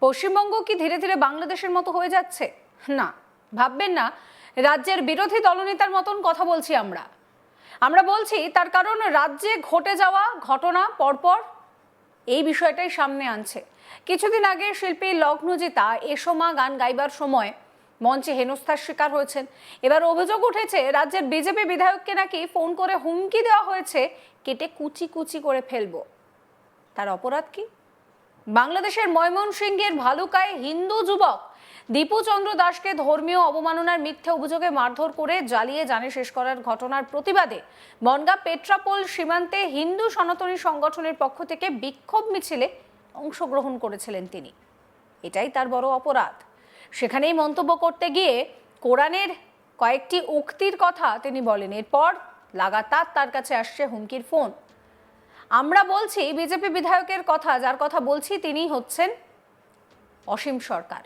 পশ্চিমবঙ্গ কি ধীরে ধীরে বাংলাদেশের মতো হয়ে যাচ্ছে? না, ভাববেন না রাজ্যের বিরোধী দলনেতার মতন কথা বলছি আমরা বলছি তার কারণ রাজ্যে ঘটে যাওয়া ঘটনা পরপর এই বিষয়টাই সামনে আনছে। কিছুদিন আগে শিল্পী লগ্নজিতা এসমা গান গাইবার সময় মঞ্চে হেনস্থার শিকার হয়েছেন। এবার অভিযোগ উঠেছে রাজ্যের বিজেপি বিধায়ককে নাকি ফোন করে হুমকি দেওয়া হয়েছে কেটে কুচি কুচি করে ফেলবো। তার অপরাধ কি? বাংলাদেশের ময়মনসিংহের ভালুকায় হিন্দু যুবক দীপু চন্দ্র দাসকে ধর্মীয় অবমাননার মিথ্যে অভিযোগে মারধর করে জ্বালিয়ে জানে শেষ করার ঘটনার প্রতিবাদে বনগাঁ পেট্রাপোল সীমান্তে হিন্দু সনাতনী সংগঠনের পক্ষ থেকে বিক্ষোভ মিছিলে অংশগ্রহণ করেছিলেন তিনি। এটাই তার বড় অপরাধ। সেখানেই মন্তব্য করতে গিয়ে কোরআনের কয়েকটি উক্তির কথা তিনি বলেন। এরপর লাগাতার তার কাছে আসছে হুমকির ফোন। আমরা বলছি বিজেপি বিধায়কের কথা, যার কথা বলছি তিনি হচ্ছেন অসীম সরকার।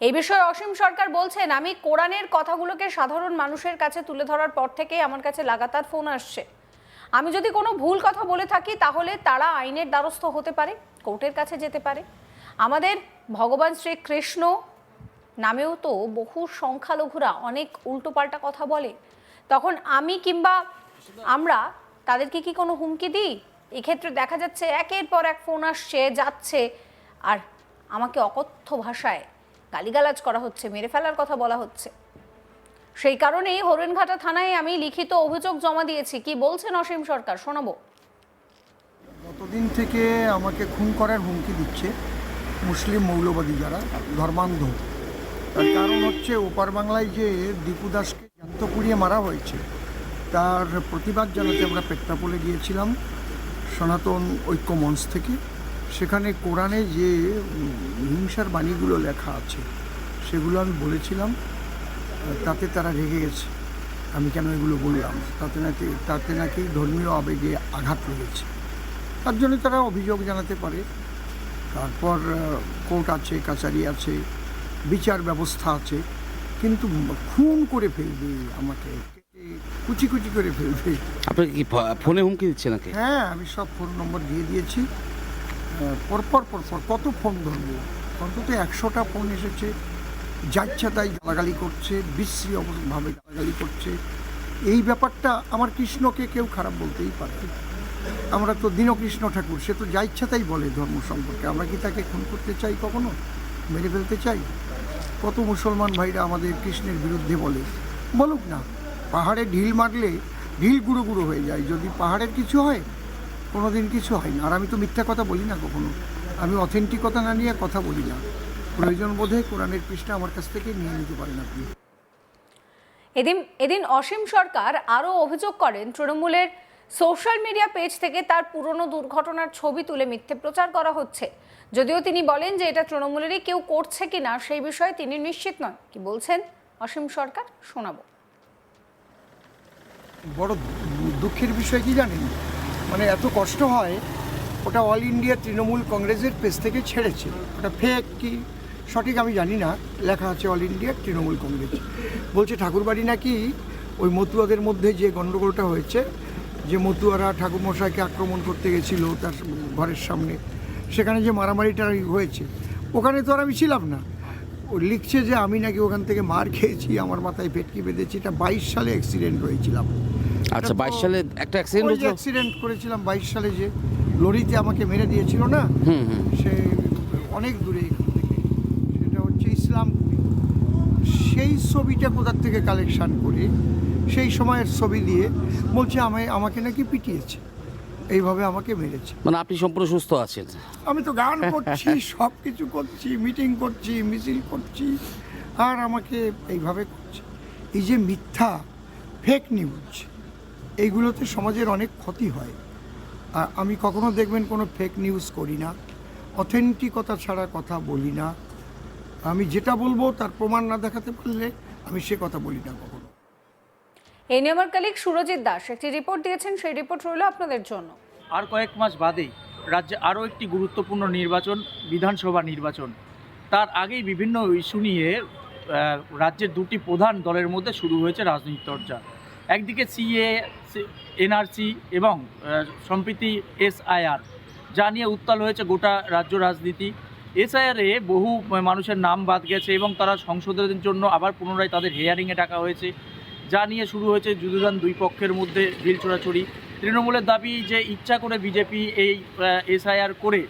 এই বিষয়ে অসীম সরকার বলছেন, আমি কোরআনের কথাগুলোকে সাধারণ মানুষের কাছে তুলে ধরার পর থেকেই আমার কাছে লাগাতার ফোন আসছে। আমি যদি কোনো ভুল কথা বলে থাকি তাহলে তারা আইনের দ্বারস্থ হতে পারে, কোর্টের কাছে যেতে পারে। আমাদের ভগবান শ্রীকৃষ্ণ নামেও তো বহু সংখ্যালঘুরা অনেক উল্টোপাল্টা কথা বলে, তখন আমি কিংবা আমরা তাদেরকে কি কোনো হুমকি দিই? এক্ষেত্রে দেখা যাচ্ছে একের পর এক ফোন আসছে যাচ্ছে, আর আমাকে অকথ্য ভাষায় গালিগালাজ করা হচ্ছে, মেরে ফেলার কথা বলা হচ্ছে। সেই কারণেই হরিণঘাটা থানায় আমি লিখিত অভিযোগ জমা দিয়েছি। কি বলছেন অসীম সরকার, শোনাবো। গতদিন থেকে আমাকে খুন করার হুমকি দিচ্ছে মুসলিম মৌলবাদী যারা ধর্মান্ধ। তার কারণ হচ্ছে ওপার বাংলায় যে দীপু দাসকে জ্যান্ত পুড়িয়ে মারা হয়েছে তার প্রতিবাদ জানাতে আমরা পেট্রাপোলে গিয়েছিলাম সনাতন ঐক্য মঞ্চ থেকে। সেখানে কোরআনে যে হিংসার বাণীগুলো লেখা আছে সেগুলো আমি বলেছিলাম, তাতে তারা রেগে গেছে আমি কেন এগুলো বললাম। তাতে নাকি ধর্মীয় আবেগে আঘাত লেগেছে, তার জন্য তারা অভিযোগ জানাতে পারে। তারপর কোর্ট আছে, কাছারি আছে, বিচার ব্যবস্থা আছে, কিন্তু খুন করে ফেলবে, আমাকে কুচি কুচি করে ফেলবে। আপনাকে কি ফোনে হুমকি দিচ্ছে নাকি? হ্যাঁ, আমি সব ফোন নম্বর দিয়ে দিয়েছি। পরপর কত ফোন ধরবো, অন্তত 100টা ফোন এসেছে। যাচ্ছে তাই গালাগালি করছে, বিশ্রীভাবে গালাগালি করছে। এই ব্যাপারটা আমার কৃষ্ণকে কেউ খারাপ বলতেই পারে। আমরা তো দীনকৃষ্ণ ঠাকুর, সে তো যা ইচ্ছা তাই বলে ধর্ম সম্পর্কে। আমরা কি তাকে খুন করতে চাই, কখনো মেরে ফেলতে চাই? কত মুসলমান ভাইরা আমাদের কৃষ্ণের বিরুদ্ধে বলে, বলুক না। পাহাড়ে ঢিল মারলে ঢিল গুঁড়ো গুঁড়ো হয়ে যায়, যদি পাহাড়ের কিছু হয় কোনো দিন কিছু হয় না। আর আমি তো মিথ্যা কথা বলি না কখনো, আমি অথেন্টিকতা না নিয়ে কথা বলি না। প্রয়োজন বোধে কোরআনের পৃষ্ঠা আমার কাছ থেকে নিয়ে নিতে পারেন আপনি। এদিন অসীম সরকার আরও অভিযোগ করেন তৃণমূলের সোশ্যাল মিডিয়া পেজ থেকে তার পুরনো দুর্ঘটনার ছবি তুলে মিথ্যে প্রচার করা হচ্ছে। যদিও তিনি বলেন যে এটা তৃণমূলেরই কেউ করছে কিনা সেই বিষয়ে তিনি নিশ্চিত নন। কি বলছেন অসীম সরকার, শোনাবো। বড় দুঃখের বিষয় কি জানেন, মানে এত কষ্ট হয়, ওটা অল ইন্ডিয়া তৃণমূল কংগ্রেসের পেজ থেকে ছেড়েছে। ওটা ফেক কি সঠিক আমি জানি না, লেখা আছে অল ইন্ডিয়া তৃণমূল কংগ্রেস। বলছে ঠাকুরবাড়ি নাকি ওই মতুয়াদের মধ্যে যে গণ্ডগোলটা হয়েছে, যে মতুয়ারা ঠাকুরমশাইকে আক্রমণ করতে গেছিল তার ঘরের সামনে, সেখানে যে মারামারিটা হয়েছে, ওখানে তো আর আমি ছিলাম না। ও লিখছে যে আমি নাকি ওখান থেকে মার খেয়েছি, আমার মাথায় ভেটকি বেঁধেছি। এটা 22 সালে অ্যাক্সিডেন্ট হয়েছিলাম। আচ্ছা, 22 সালে একটা অ্যাক্সিডেন্ট করেছিলাম 22 সালে, যে লরিতে আমাকে মেরে দিয়েছিল না, সে অনেক দূরে এখান থেকে, সেটা হচ্ছে ইসলামপুরে। সেই ছবিটা কোথার থেকে কালেকশান করে সেই সময়ের ছবি দিয়ে বলছে আমাকে নাকি পিটিয়েছে, এইভাবে আমাকে মেরেছে। মানে আপনি সম্পূর্ণ সুস্থ আছেন? আমি তো গান করছি, সব কিছু করছি, মিটিং করছি, মিছিল করছি, আর আমাকে এইভাবে করছে। এই যে মিথ্যা ফেক নিউজ, এইগুলোতে সমাজের অনেক ক্ষতি হয়। আর আমি কখনো দেখবেন কোনো ফেক নিউজ করি না, অথেন্টিকতা ছাড়া কথা বলি না। আমি যেটা বলবো তার প্রমাণ না দেখাতে পারলে আমি সে কথা বলি না কখনো। এই নিয়ে আমার কলিগ সুরজিৎ দাস একটি রিপোর্ট দিয়েছেন, সেই রিপোর্ট রইল আপনাদের জন্য। আর কয়েক মাস বাদেই রাজ্যে আরও একটি গুরুত্বপূর্ণ নির্বাচন, বিধানসভা নির্বাচন। তার আগেই বিভিন্ন ইস্যু নিয়ে রাজ্যের দুটি প্রধান দলের মধ্যে শুরু হয়েছে রাজনৈতিক চর্চা। একদিকে সিএ, এনআরসি এবং সম্প্রতি SIR, যা নিয়ে উত্তাল হয়েছে গোটা রাজ্য রাজনীতি। এসআইআরে বহু মানুষের নাম বাদ গেছে এবং তারা সংশোধনের জন্য আবার পুনরায় তাদের হেয়ারিংয়ে ডাকা হয়েছে, যা নিয়ে শুরু হয়েছে যুযুধান দুই পক্ষের মধ্যে ঢিল ছোড়াছড়ি। তৃণমূলের দাবি যে ইচ্ছা করে বিজেপি এই এসআইআর করে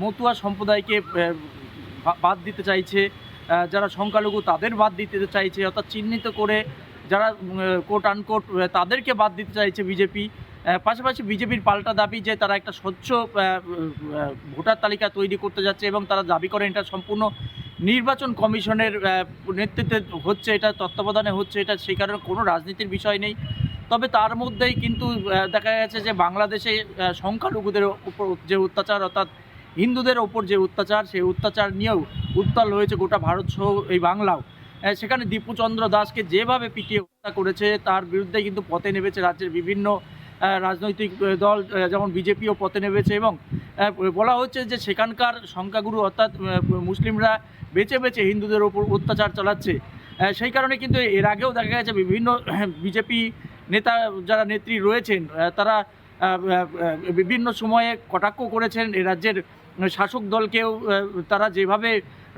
মতুয়া সম্প্রদায়কে বাদ দিতে চাইছে, যারা সংখ্যালঘু তাদের বাদ দিতে চাইছে, অর্থাৎ চিহ্নিত করে যারা কোট আনকোট তাদেরকে বাদ দিতে চাইছে বিজেপি। পাশাপাশি বিজেপির পাল্টা দাবি যে তারা একটা স্বচ্ছ ভোটার তালিকা তৈরি করতে যাচ্ছে এবং তারা দাবি করেন এটা সম্পূর্ণ নির্বাচন কমিশনের নেতৃত্বে হচ্ছে, এটা তত্ত্বাবধানে হচ্ছে, এটা সেই কারণে কোনো রাজনীতির বিষয় নেই। তবে তার মধ্যেই কিন্তু দেখা গেছে যে বাংলাদেশে সংখ্যালঘুদের উপর যে অত্যাচার, অর্থাৎ হিন্দুদের ওপর যে অত্যাচার, সেই অত্যাচার নিয়েও উত্তাল হয়েছে গোটা ভারত সহ এই বাংলাও। সেখানে দীপুচন্দ্র দাসকে যেভাবে পিটিয়ে হত্যা করেছে তার বিরুদ্ধে কিন্তু পথে নেমেছে রাজ্যের বিভিন্ন রাজনৈতিক দল, যেমন বিজেপিও পথে নেমেছে এবং বলা হচ্ছে যে সেখানকার সংখ্যাগুরু অর্থাৎ মুসলিমরা বেছে বেছে হিন্দুদের ওপর অত্যাচার চালাচ্ছে। সেই কারণে কিন্তু এর আগেও দেখা গেছে বিভিন্ন বিজেপি নেতা যারা নেত্রী রয়েছেন তারা বিভিন্ন সময়ে কটাক্ষ করেছেন এই রাজ্যের শাসক দলকেও, তারা যেভাবে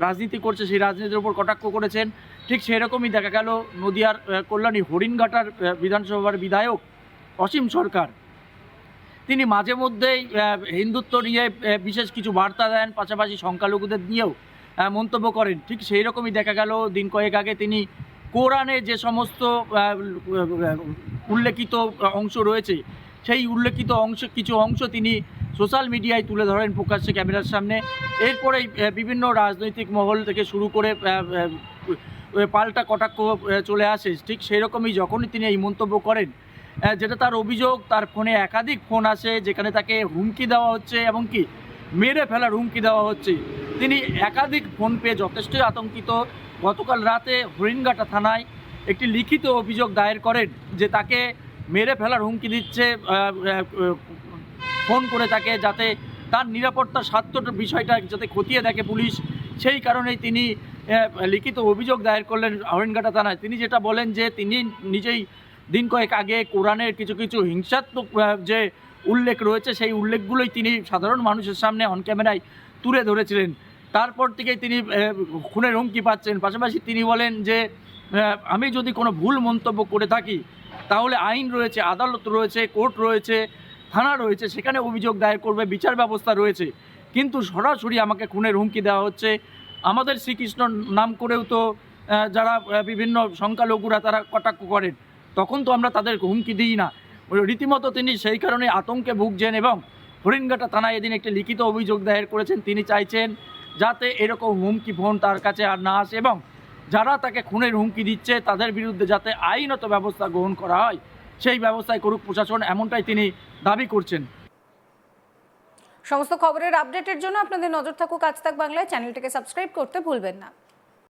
রাজনীতি করছে সেই রাজনীতির উপর কটাক্ষ করেছেন। ঠিক সেরকমই দেখা গেল নদিয়ার কল্যাণী হরিণঘাটার বিধানসভার বিধায়ক অসীম সরকার, তিনি মাঝে মধ্যেই হিন্দুত্ব নিয়ে বিশেষ কিছু বার্তা দেন, পাশাপাশি সংখ্যালঘুদের নিয়েও মন্তব্য করেন। ঠিক সেই রকমই দেখা গেল দিন কয়েক আগে তিনি কোরআনে যে সমস্ত উল্লেখিত অংশ রয়েছে সেই উল্লেখিত কিছু অংশ তিনি সোশ্যাল মিডিয়ায় তুলে ধরেন প্রকাশ্যে ক্যামেরার সামনে। এরপরেই বিভিন্ন রাজনৈতিক মহল থেকে শুরু করে পাল্টা কটাক্ষ চলে আসে। ঠিক সেই রকমই যখনই তিনি এই মন্তব্য করেন, যেটা তার অভিযোগ, তার ফোনে একাধিক ফোন আসে যেখানে তাকে হুমকি দেওয়া হচ্ছে, এমনকি মেরে ফেলার হুমকি দেওয়া হচ্ছে। তিনি একাধিক ফোন পেয়ে যথেষ্টই আতঙ্কিত। গতকাল রাতে হরিণঘাটা থানায় একটি লিখিত অভিযোগ দায়ের করেন যে তাকে মেরে ফেলার হুমকি দিচ্ছে ফোন করে তাকে, যাতে তার নিরাপত্তার স্বার্থটা বিষয়টা যাতে খতিয়ে দেখে পুলিশ। সেই কারণেই তিনি লিখিত অভিযোগ দায়ের করলেন হরিণঘাটা থানায়। তিনি যেটা বলেন যে তিনি নিজেই দিন কয়েক আগে কোরআনের কিছু কিছু হিংসাত্মক যে উল্লেখ রয়েছে সেই উল্লেখগুলোই তিনি সাধারণ মানুষের সামনে অন ক্যামেরায় তুলে ধরেছিলেন। তারপর থেকেই তিনি খুনের হুমকি পাচ্ছেন। পাশাপাশি তিনি বলেন যে আমি যদি কোনো ভুল মন্তব্য করে থাকি তাহলে আইন রয়েছে, আদালত রয়েছে, কোর্ট রয়েছে, থানা রয়েছে, সেখানে অভিযোগ দায়ের করবে, বিচার ব্যবস্থা রয়েছে, কিন্তু সরাসরি আমাকে খুনের হুমকি দেওয়া হচ্ছে। আমাদের শ্রীকৃষ্ণ নাম করেও তো যারা বিভিন্ন সংখ্যালঘুরা তারা কটাক্ষ করেন, তখন তো আমরা তাদের হুমকি দিই না। রীতিমতো তিনি সেই কারণে আতঙ্কে ভুগছেন এবং হরিণঘাটা থানায় এদিন একটি লিখিত অভিযোগ দায়ের করেছেন। তিনি চাইছেন যাতে এরকম হুমকি ফোন তার কাছে আর না আসে এবং যারা তাকে খুনের হুমকি দিচ্ছে তাদের বিরুদ্ধে যাতে আইনত ব্যবস্থা গ্রহণ করা হয়, সেই ব্যবস্থায় করুক প্রশাসন, এমনটাই তিনি দাবি করছেন। সমস্ত খবরের আপডেটের জন্য আপনাদের নজর থাকুক আজ তাক বাংলায়। চ্যানেলটিকে সাবস্ক্রাইব করতে ভুলবেন না।